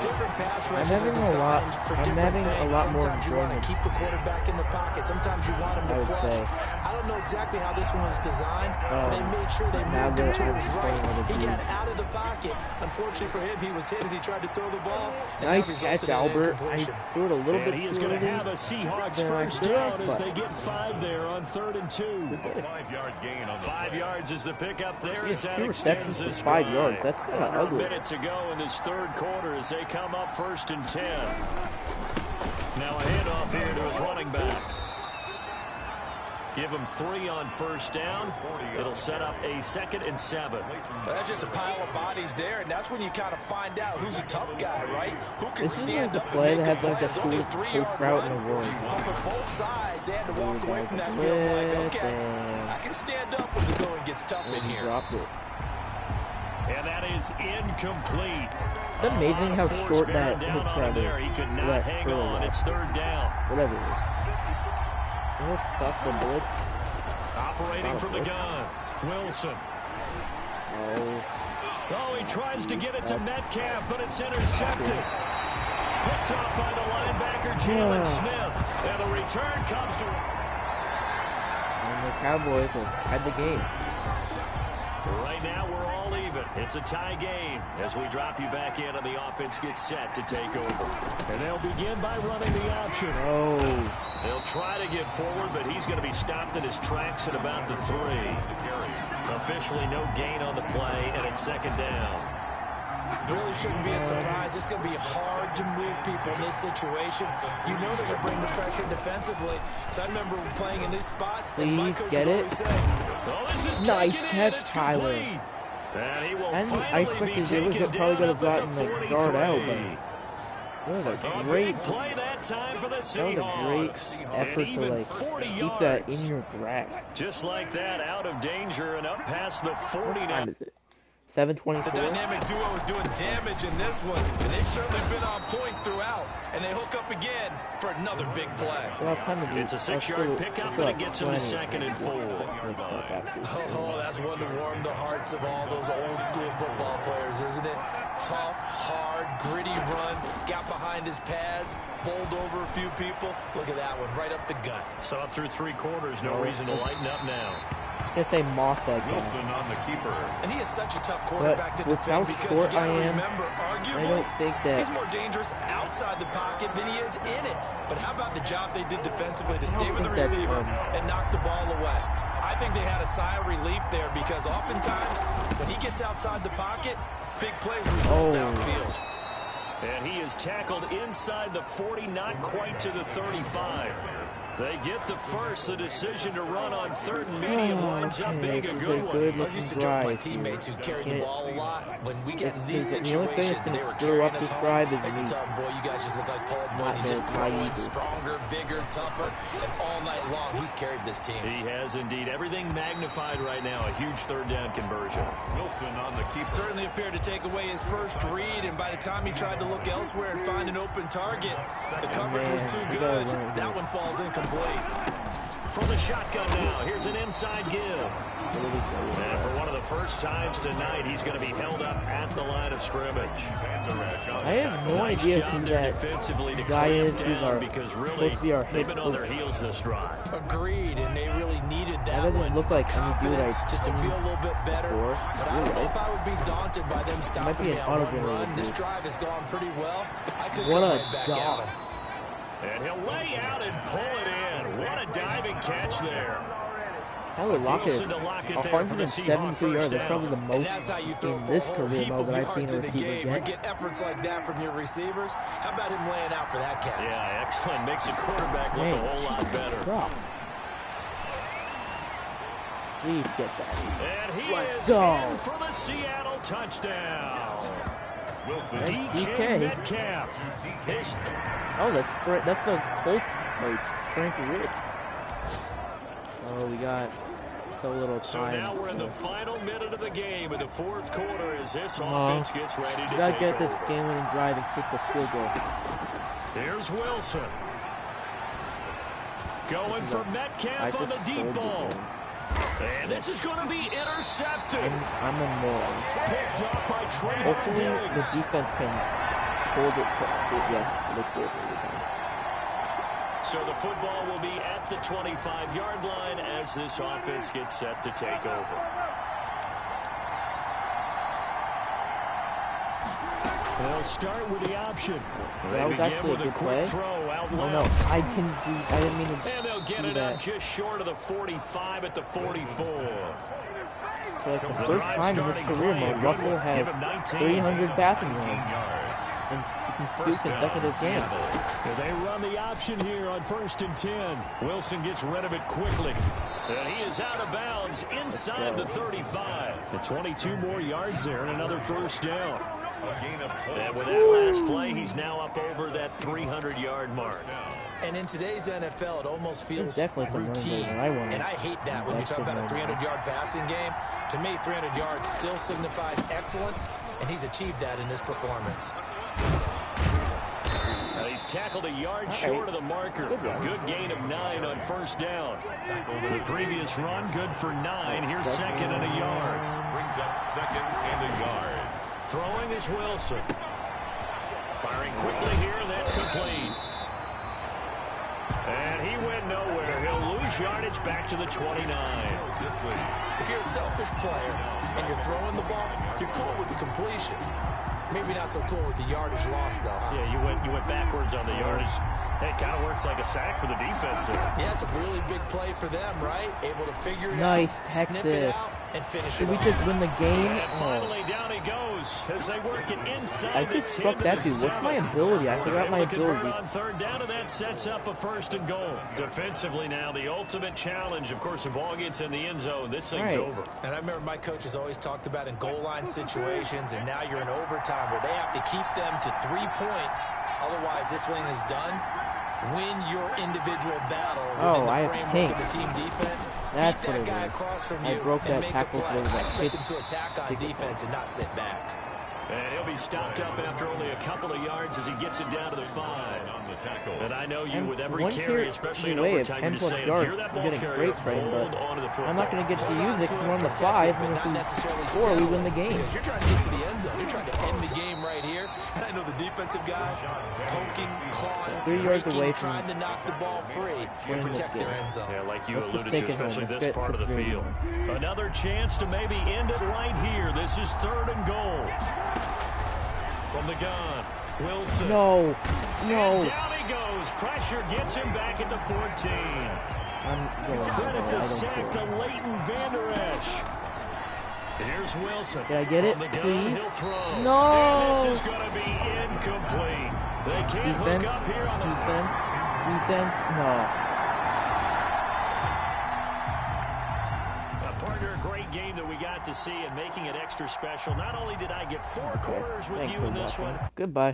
S3: Different pass
S1: I'm
S3: rushes are
S1: having a lot.
S3: designed for
S1: I'm
S3: different
S1: having
S3: things.
S1: a lot more
S3: Sometimes you want to
S1: enjoyment.
S3: keep the quarterback in the pocket. Sometimes you want him
S1: I
S3: to
S1: would
S3: flush.
S1: say.
S3: I don't know exactly how this one was designed, but they made sure they
S1: now
S3: moved him
S1: that
S3: to
S1: I'm
S3: his
S1: playing
S3: right.
S1: with a
S3: He got
S1: dude.
S3: out of the pocket. Unfortunately for him, he was hit as he tried to throw the ball. And
S1: Nice
S3: that resulted
S1: catch,
S3: in an
S1: Albert. I
S3: incompletion.
S1: threw it a little
S2: And
S1: bit
S2: he is
S1: too
S2: going to
S1: early.
S2: have a Seahawks
S1: Then I
S2: first
S1: should have,
S2: down as
S1: but-
S2: they get 5 there on 3rd and 2.
S4: A 5-yard gain on the
S2: 5
S4: play.
S2: yards is the pickup there
S1: Yeah,
S2: as that
S1: 2 receptions
S2: extends
S1: for
S2: this
S1: 5
S2: drive.
S1: yards. That's kind of
S2: Under a
S1: ugly.
S2: minute to go in this 3rd quarter as they come up 1st and 10. Now a handoff here to his running back. Give him 3 on 1st down. It'll set up a 2nd and 7.
S3: Well, that's just a pile of bodies there, and that's when you kind of find out who's a tough guy, right? Who can
S1: This is
S3: stand
S1: like
S3: up
S1: the play
S3: and
S1: that
S3: make
S1: had
S3: a
S1: like
S3: play.
S1: the
S3: It's only a
S1: coolest
S3: 3-yard
S1: post route in
S3: run.
S1: the world.
S3: Off of both sides, and to walk away from that field
S1: With
S3: like, okay,
S1: him.
S3: I can stand up when the going gets tough in
S1: And he
S3: here.
S1: dropped it.
S2: And that is incomplete.
S1: It's amazing how
S2: Force
S1: short
S2: bearing
S1: that
S2: down
S1: hits
S2: on him
S1: out
S2: there. He could not hang on. It's 3rd down.
S1: Whatever it is. You know, sucks the blitz.
S2: Operating from the gun. Wilson.
S1: Oh.
S2: Oh, he tries to get it to Metcalf, but it's intercepted. Picked off by the linebacker, Jalen Smith. And the return comes to...
S1: And the Cowboys have had the game.
S2: Right now, we're all even. It's a tie game as we drop you back in and the offense gets set to take over. And they'll begin by running the option.
S1: Oh.
S2: They'll try to get forward, but he's going to be stopped in his tracks at about the 3. Officially no gain on the play, and it's 2nd down.
S3: Really shouldn't be a surprise. It's going to be hard to move people in this situation. You know they're going to bring the pressure defensively. So I remember playing in these spots, and my
S1: Please
S3: coach
S1: get
S3: would
S1: it.
S3: always say,
S2: Oh, this is
S1: Nice
S2: taken in.
S1: catch,
S2: It's
S1: Tyler.
S2: complete. And he will
S1: And I
S2: finally be
S1: expected it was
S2: taken
S1: probably
S2: down
S1: gonna have
S2: up at
S1: gotten
S2: the
S1: the guard out,
S2: 43.
S1: but that was
S2: A
S1: a great,
S2: big play that time for the
S1: that was a great
S2: Seahawks.
S1: effort
S2: And
S1: to
S2: even
S1: like
S2: 40
S1: keep
S2: yards.
S1: that in your grasp.
S2: Just like that, out of danger and up past the 40
S1: What
S2: now.
S1: time is it? 7:24.
S3: the dynamic duo is doing damage in this one, and they've certainly been on point throughout, and they hook up again for another big play.
S1: Well, time to do-
S2: It's a
S1: I'll
S2: 6-yard
S1: still-
S2: pickup,
S1: still
S2: and it
S1: have
S2: gets him to
S1: 20.
S2: 2nd and 4.
S3: Oh, that's one to warm the hearts of all those old school football players, isn't it? Tough, hard, gritty run, got behind his pads, bowled over a few people. Look at that one, right up the gut.
S2: So up through 3 quarters, no reason to lighten up now.
S1: I'm gonna say moss that guy.
S4: Wilson on the keeper.
S3: And he is such a tough quarterback to
S1: with how
S3: defend because you
S1: short
S3: got
S1: I
S3: to
S1: am,
S3: remember,
S1: I
S3: arguably,
S1: don't think that-
S3: he's more dangerous outside the pocket than he is in it. But how about the job they did defensively to stay with the
S1: think that,
S3: receiver and knock the ball away? I think they had a sigh of relief there because oftentimes when he gets outside the pocket, big plays result downfield.
S2: And he is tackled inside the 40, not quite to the 35. They get the first. The decision to run on 3rd and medium winds up being a good one.
S3: I used to joke with my teammates who carried the ball a lot. When we get in these
S1: The only thing
S3: situations
S1: that's
S3: and they
S1: gonna
S3: were
S1: screw
S3: carrying
S1: up
S3: us
S1: this
S3: home,
S1: drive is
S3: I used to
S1: me.
S3: tell them, boy, you guys just look like Paul Bunyan,
S1: Not
S3: just
S1: bad,
S3: growing
S1: naive.
S3: stronger, bigger, tougher, and all night long he's carried this team.
S2: He has indeed. Everything magnified right now. A huge 3rd down conversion.
S4: Wilson on the keeper.
S3: Certainly appeared to take away his first read, and by the time he tried to look elsewhere and find an open target, the coverage was too good. That one falls incomplete.
S2: From the shotgun now, here's an inside give. And for one of the first times tonight, he's going to be held up at the line of scrimmage.
S1: I have no
S2: Nice
S1: idea
S2: job
S1: who
S2: there
S1: that
S2: defensively to
S1: guy
S2: clamp
S1: is who's
S2: down
S1: our
S2: because
S1: supposed
S2: really
S1: to be our
S2: they've
S1: head
S2: been on their
S1: coach.
S2: heels this drive.
S3: Agreed, and they really needed
S1: That
S3: that
S1: doesn't
S3: one.
S1: look like any dude
S3: Confidence,
S1: I've
S3: just to
S1: seen
S3: feel a little bit better.
S1: before.
S3: But I don't know if I would be daunted by them stopping
S1: be
S3: me
S1: an
S3: on one
S1: auto-generated
S3: run. This
S1: dude.
S3: drive has gone pretty well. I could
S1: What
S3: come
S1: a
S3: right back
S1: dog.
S3: at him.
S2: And he'll lay out and pull it in. What a diving catch there.
S1: Tyler Lockett,
S2: Wilson to Lockett there for the Seahawks
S1: 173 yards.
S2: first
S1: That's probably the
S3: And
S1: most
S3: that's how you throw
S1: in
S3: for
S1: this
S3: a whole
S1: career
S3: heap
S1: mode
S3: of
S1: that I've seen
S3: yards
S1: a
S3: in the
S1: receiver
S3: game. You
S1: get.
S3: get efforts like that from your receivers. How about him laying out for that catch?
S2: Yeah, excellent. Makes the quarterback look a whole lot better.
S1: Drop. Please get that.
S2: And he
S1: Let's
S2: is
S1: go.
S2: in for the Seattle touchdown.
S4: Wilson.
S1: And
S2: DK
S1: DK.
S2: Metcalf. His
S1: Oh, that's the Colts coach, Frank Rich. Oh, we got so little
S2: So
S1: time.
S2: now we're in the final minute of the game in the 4th quarter as this
S1: Uh-huh.
S2: offense gets ready
S1: We
S2: to
S1: gotta
S2: take
S1: get this
S2: over.
S1: game-winning drive and kick the field goal.
S2: Here's Wilson. Going for
S1: I
S2: Metcalf on the
S1: just
S2: deep
S1: sold the
S2: ball.
S1: game.
S2: And this is going to be intercepted.
S1: I'm a moron.
S2: Picked up by Trayvon
S1: Hopefully the
S2: Diggs.
S1: defense can hold it. Yes, look good every time.
S2: So the football will be at the 25-yard line as this offense gets set to take over. They'll start with the option. They
S1: That was
S2: begin
S1: actually a
S2: with a
S1: good
S2: quick
S1: play.
S2: throw out
S1: Oh
S2: left.
S1: no, I didn't mean to
S2: And they'll get
S1: do
S2: it
S1: that.
S2: up just short of the 45 at the 44.
S1: For like the
S2: The
S1: first
S2: drive
S1: time in his
S2: starting
S1: career
S2: play, a
S1: mode,
S2: good
S1: Russell
S2: one.
S1: has
S2: Give him 19.
S1: 300 passing
S4: 19
S1: yards
S4: yards.
S1: in two
S4: First down,
S1: consecutive games.
S4: Seattle.
S2: They run the option here on 1st and 10. Wilson gets rid of it quickly. And he is out of bounds inside the 35. The 22 more yards there and another first down.
S4: A gain of 12.
S2: And with that last play, he's now up over that 300-yard mark.
S3: And in today's NFL, it almost feels
S1: definitely some
S3: routine.
S1: running back that I want.
S3: And I hate that when you talk about a 300-yard passing game. To me, 300 yards still signifies excellence, and he's achieved that in this performance.
S2: He's tackled a yard short of the marker. Good gain of 9 on first down. The previous run, good for 9. Here's second and a yard.
S4: Brings up second and a yard.
S2: Throwing is Wilson. Firing quickly here, and that's complete. And he went nowhere. He'll lose yardage back to the 29.
S4: This lead.
S3: If you're a selfish player and you're throwing the ball, you're cool with the completion. Maybe not so cool with the yardage loss, though, huh?
S2: Yeah, you went backwards on the yardage. Hey, it kind of works like a sack for the defense there.
S3: Yeah, it's a really big play for them, right? Able to figure it
S1: Nice
S3: out,
S1: Texas.
S3: sniff it out, and finish
S1: Did
S3: it
S1: we
S3: off.
S1: just win the game?
S2: And
S1: Oh,
S2: finally down he goes as they work it inside
S1: I
S2: the
S1: just
S2: 10
S1: struck
S2: to
S1: that
S2: the
S1: dude. What's my
S2: 7.
S1: ability? I forgot my
S2: Able to convert
S1: ability.
S2: on third down, and that sets up a first and goal. Defensively now, the ultimate challenge. Of course, the ball gets in the end zone. This thing's
S1: Right.
S2: over.
S3: And I remember my coaches always talked about in goal line situations, and now you're in overtime where they have to keep them to 3 points. Otherwise, this thing is done. Win your individual battle within
S1: I
S3: the framework
S1: think
S3: of the team defense.
S1: that's
S3: Beat
S1: what
S3: that
S1: it
S3: guy
S1: is.
S3: across from
S1: I
S3: you
S1: broke
S3: and
S1: that
S3: make a
S1: tackle
S3: play.
S1: for the
S3: I expect
S1: kick.
S3: him to attack on defense and not sit back.
S2: And he'll be stopped up after only a couple of yards as he gets it down to the 5.
S4: On the tackle.
S2: And I know you
S1: And
S2: with every
S1: one
S2: carry,
S1: carry
S2: especially in
S1: away of
S2: overtime, you're
S1: 10
S2: just
S1: plus
S2: saying,
S1: yards,
S2: if you're that
S1: you're
S2: ball
S1: getting
S2: carrier,
S1: great trade,
S2: hold
S1: but
S2: on to the football.
S1: I'm not going to get to
S3: Hold
S1: use
S3: on
S1: it
S3: to
S1: because
S3: it,
S1: we're on the
S3: protect
S1: 5,
S3: it, but
S1: and
S3: not
S1: if
S3: necessarily
S1: we score, we
S3: settle
S1: win the
S3: it,
S1: game.
S3: because you're trying to get to the end zone. You're trying to end the game right here. And I know the defensive guys poking, clawing,
S1: 3 yards
S3: breaking,
S1: away from
S3: trying to knock the ball free and
S1: winning this
S3: protect their
S1: game.
S3: end zone.
S2: Yeah, like you
S1: Let's just
S2: alluded
S1: take
S2: to,
S1: it home.
S2: especially
S1: Let's
S2: this
S1: get
S2: part of the
S1: the
S2: field. Another chance to maybe end it right here. This is third and goal. From the gun, Wilson.
S1: No,
S2: And
S1: no.
S2: down he goes. Pressure gets him back at the 14.
S1: I'm going
S2: Credit
S1: I
S2: the
S1: don't
S2: sack to
S1: care.
S2: Leighton Vander Esch. Here's Wilson.
S1: Did I get it,
S2: From the gun,
S1: please?
S2: he'll throw.
S1: No!
S2: And this is going to be incomplete. They can't
S1: Defense,
S2: hook up here on the...
S1: defense, no.
S2: Partner, a great game that we got to see and making it extra special. Not only did I get 4 quarters with
S1: Thanks
S2: you
S1: for
S2: in this
S1: watching.
S2: one,
S1: Goodbye.